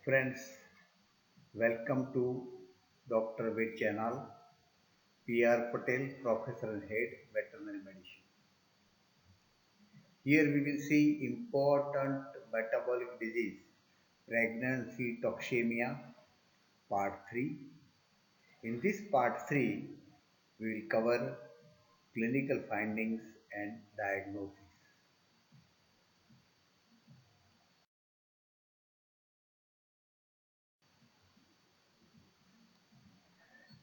Friends, welcome to Dr. Ved channel. P.R. Patel, Professor and Head, Veterinary Medicine. Here we will see important metabolic disease, pregnancy toxemia, part 3. In this part 3, we will cover clinical findings and diagnosis.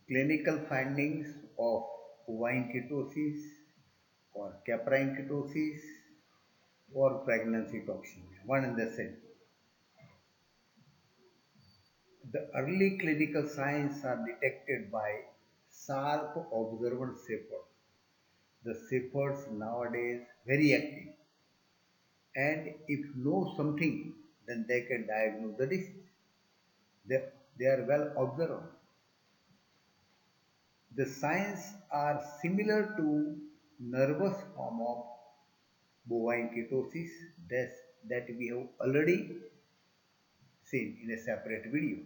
Clinical findings of bovine ketosis or caprine ketosis or pregnancy toxemia, one and the same. The early clinical signs are detected by sharp observant shepherds. The shepherds nowadays very active, and if know something, then they can diagnose the disease. They, they are well observed. The signs are similar to nervous form of bovine ketosis that, that we have already seen in a separate video.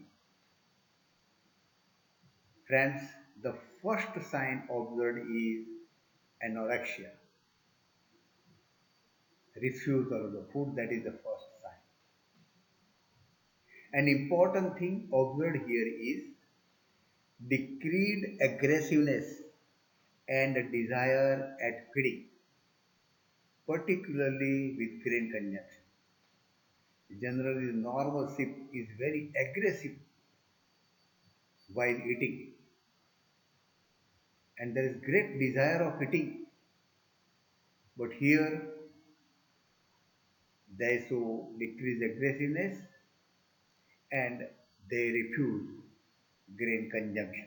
Friends, the first sign observed is anorexia, refusal of the food, that is the first sign. An important thing observed here is decreased aggressiveness and desire at feeding, particularly with grain consumption. Generally, normal sheep is very aggressive while eating, and there is great desire of eating. But here, they show decreased aggressiveness and they refuse grain consumption.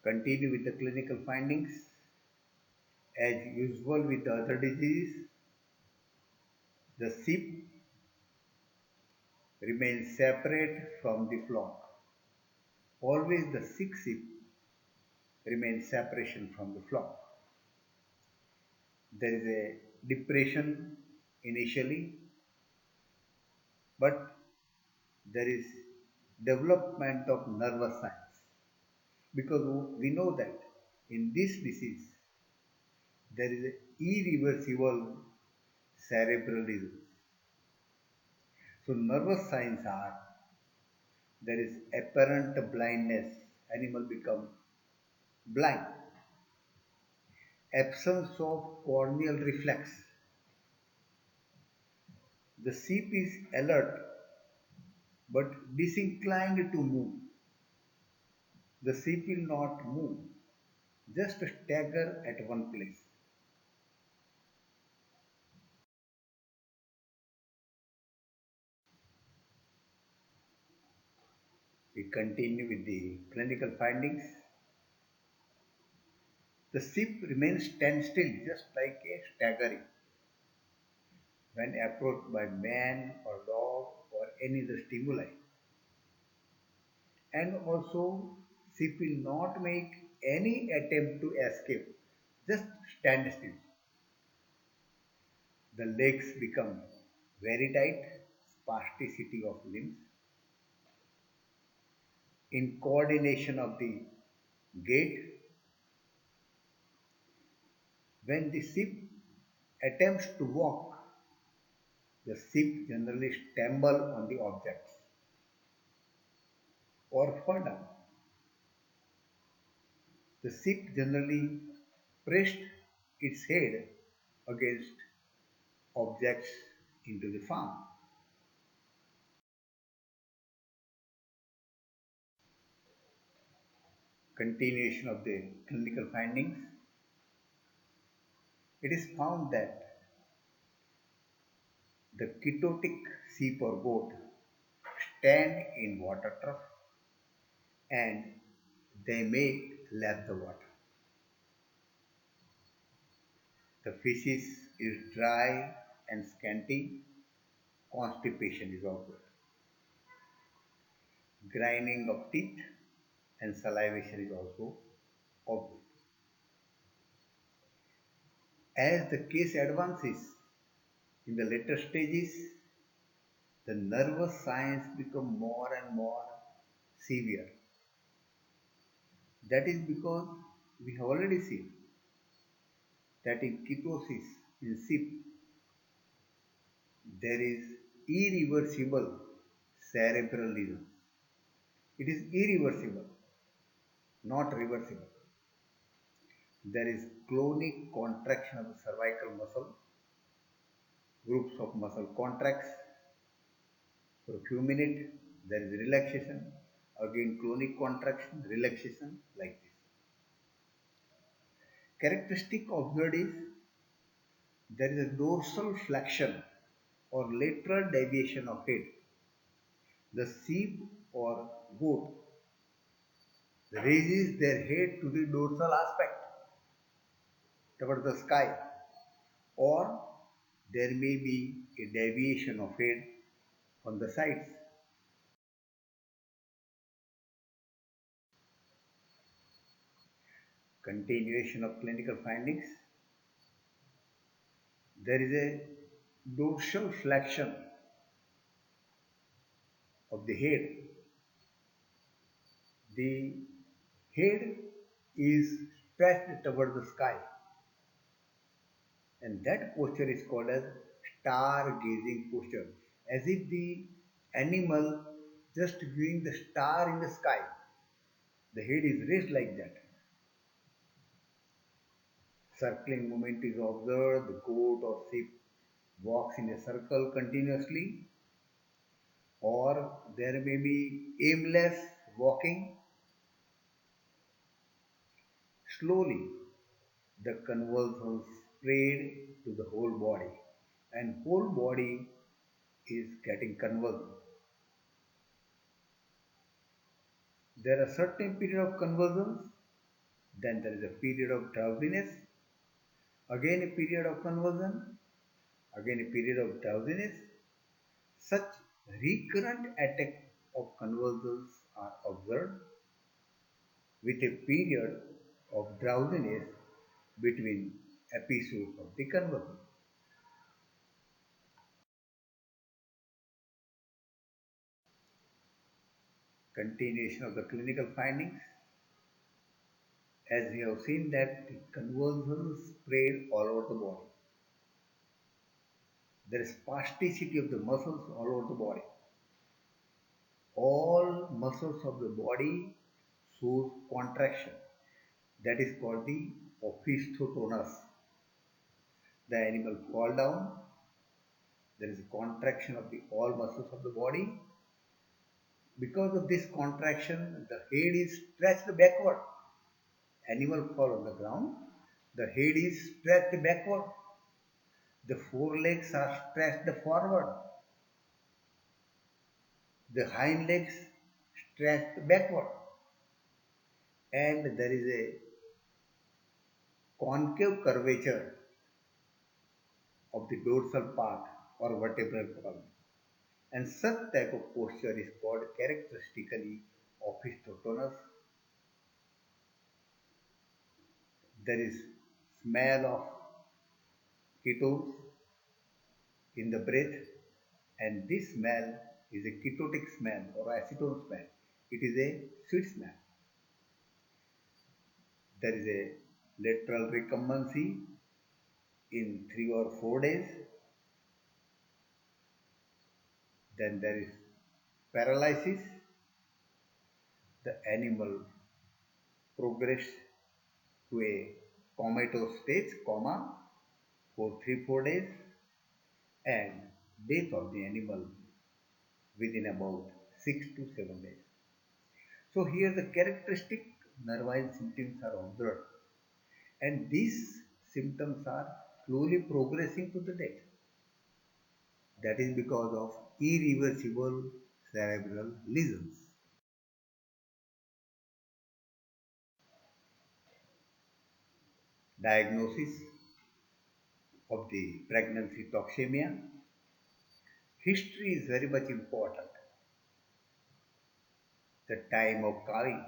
Continue with the clinical findings. As usual with the other disease, the sheep remains separate from the flock. Always the sick sheep remains separation from the flock. There is a depression initially, but there is development of nervous signs because we know that in this disease there is irreversible cerebral disease. So nervous signs are there is apparent blindness, animal become blind, absence of corneal reflex, the sheep is alert but disinclined to move. The sheep will not move, just stagger at one place. We continue with the clinical findings. The sheep remains standstill, just like a staggering, when approached by man or dog or any other stimuli. And also, sheep will not make any attempt to escape, just stand still. The legs become very tight, spasticity of limbs, in coordination of the gait. When the sheep attempts to walk, the sheep generally stumble on the objects or fall down. The sheep generally pressed its head against objects into the farm. Continuation of the clinical findings. It is found that the ketotic sheep or goat stand in water trough and they may lap the water. The feces is dry and scanty. Constipation is observed. Grinding of teeth and salivation is also observed. As the case advances in the later stages, the nervous signs become more and more severe. That is because we have already seen that in ketosis, in SIP, there is irreversible cerebral lesion. It is irreversible, not reversible. There is clonic contraction of the cervical muscle. Groups of muscle contracts for a few minutes. There is relaxation. Again, clonic contraction, relaxation, like this. Characteristic observed is there is a dorsal flexion or lateral deviation of head. The sheep or goat raises their head to the dorsal aspect towards the sky, or there may be a deviation of head on the sides. Continuation of clinical findings. There is a dorsal flexion of the head. The head is stretched toward the sky, and that posture is called as star gazing posture, as if the animal just viewing the star in the sky. The head is raised like that. Circling movement is observed. The goat or sheep walks in a circle continuously, or there may be aimless walking. Slowly, the convulsions spread to the whole body, and whole body is getting convulsed. There are certain period of convulsions, then there is a period of drowsiness, again a period of convulsion, again a period of drowsiness. Such recurrent attacks of convulsions are observed with a period of drowsiness between episodes of the convulsion. Continuation of the clinical findings. As we have seen that the convulsions spread all over the body. There is spasticity of the muscles all over the body. All muscles of the body shows contraction. That is called the opisthotonus. The animal fall down. There is a contraction of the all muscles of the body. Because of this contraction, the head is stretched backward. Animal fall on the ground. The head is stretched backward. The forelegs are stretched forward. The hind legs stretched backward. And there is a concave curvature of the dorsal part or vertebral column. And such type of posture is called characteristically opisthotonus. There is smell of ketones in the breath, and this smell is a ketotic smell or acetone smell. It is a sweet smell. There is a lateral recumbency in 3 or 4 days. Then there is paralysis. The animal progress to a comatose stage, coma, for 3 or 4 days, and death of the animal within about 6 to 7 days. So here the characteristic nervine symptoms are observed, and these symptoms are slowly progressing to the death. That is because of irreversible cerebral lesions. Diagnosis of the pregnancy toxemia. History is very much important. The time of calling,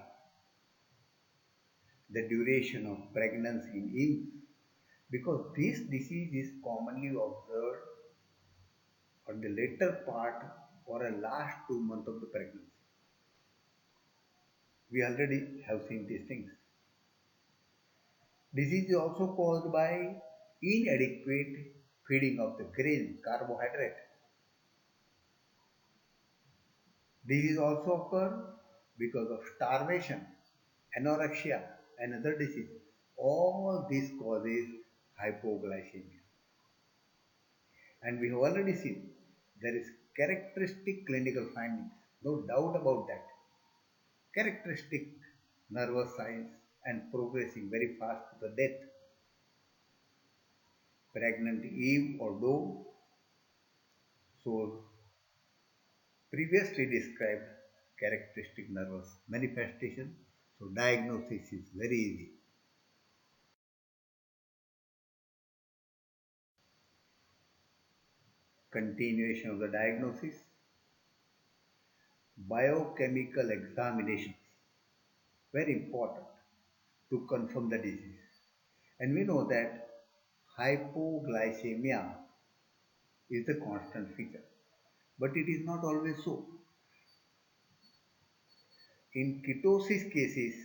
the duration of pregnancy in use, because this disease is commonly observed on the later part or a last 2 months of the pregnancy. We already have seen these things. Disease is also caused by inadequate feeding of the grain, carbohydrate. Disease also occur because of starvation, anorexia, and other diseases. All this causes hypoglycemia. And we have already seen there is characteristic clinical findings, no doubt about that. Characteristic nervous signs and progressing very fast to the death. Pregnant Eve or doe shows previously described characteristic nervous manifestation. So diagnosis is very easy. Continuation of the diagnosis, biochemical examinations, very important to confirm the disease. And we know that hypoglycemia is the constant feature, but it is not always so. In ketosis cases,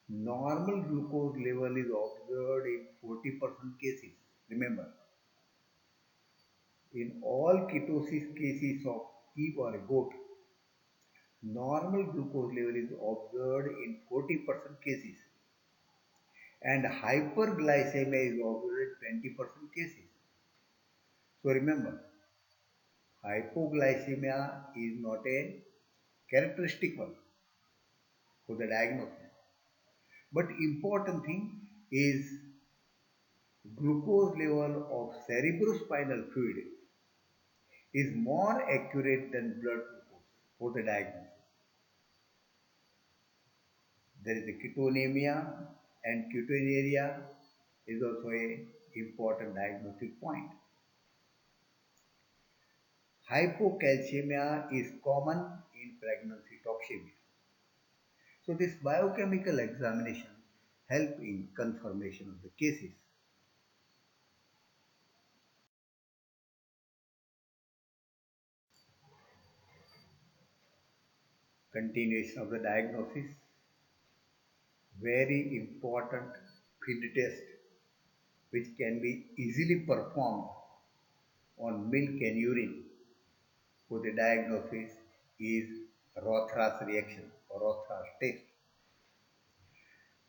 normal glucose level is observed in 40% cases. Remember, in all ketosis cases of pig or goat, normal glucose level is observed in 40% cases and hyperglycemia is observed in 20% cases. So remember, hypoglycemia is not a characteristic one for the diagnosis. But important thing is glucose level of cerebrospinal fluid is more accurate than blood glucose for the diagnosis. There is a ketonemia and ketonuria is also a important diagnostic point. Hypocalcemia is common in pregnancy toxemia. So this biochemical examination help in confirmation of the cases. Continuation of the diagnosis, very important field test which can be easily performed on milk and urine for the diagnosis is Rothras reaction or Rothras test.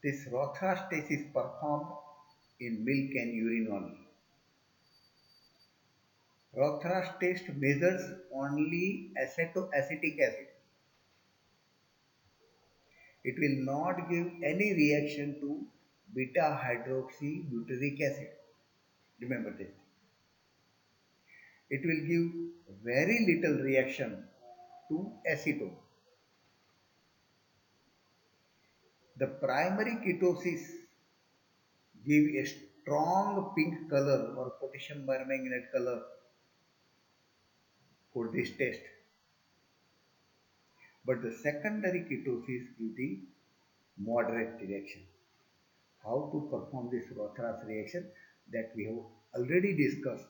This Rothras test is performed in milk and urine only. Rothras test measures only acetoacetic acid. It will not give any reaction to beta hydroxybutyric acid. Remember this. It will give very little reaction to acetone. The primary ketosis give a strong pink color or potassium permanganate color for this test. But the secondary ketosis give the moderate reaction. How to perform this Rothras reaction that we have already discussed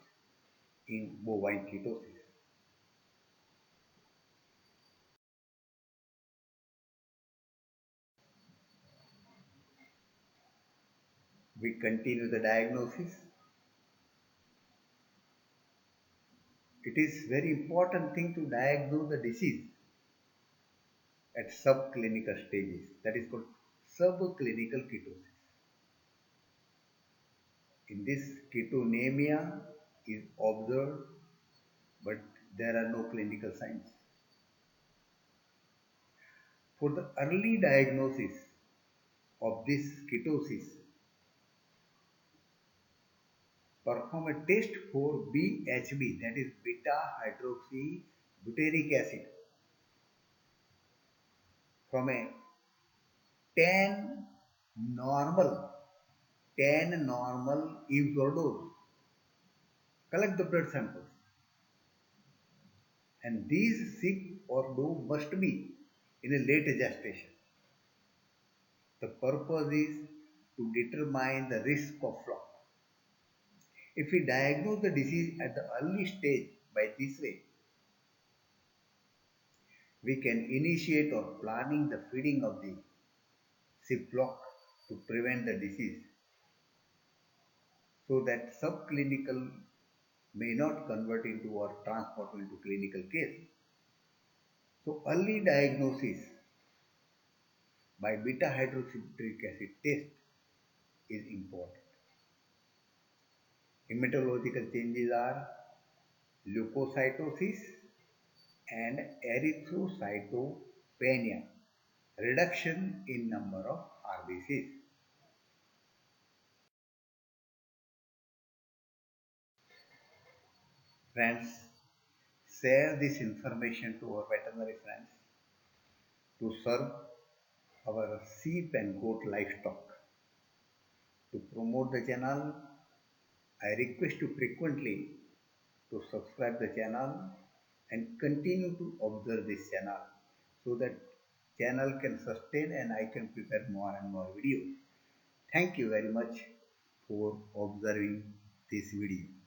in bovine ketosis. We continue the diagnosis. It is very important thing to diagnose the disease at subclinical stages. That is called subclinical ketosis. In this, ketonemia is observed, but there are no clinical signs. For the early diagnosis of this ketosis, perform a test for BHB, that is beta hydroxybutyric acid, from a 10 normal 10 normal Eves or dose. Collect the blood samples, and these sick or doe must be in a late gestation. The purpose is to determine the risk of flock. If we diagnose the disease at the early stage by this way, we can initiate or planning the feeding of the sheep flock to prevent the disease so that subclinical may not convert into or transform into clinical case. So early diagnosis by beta hydroxybutyric acid test is important. Hematological changes are leukocytosis and erythrocytopenia, reduction in number of RBCs. Friends, share this information to our veterinary friends to serve our sheep and goat livestock. To promote the channel, I request you frequently to subscribe the channel and continue to observe this channel so that channel can sustain and I can prepare more and more videos. Thank you very much for observing this video.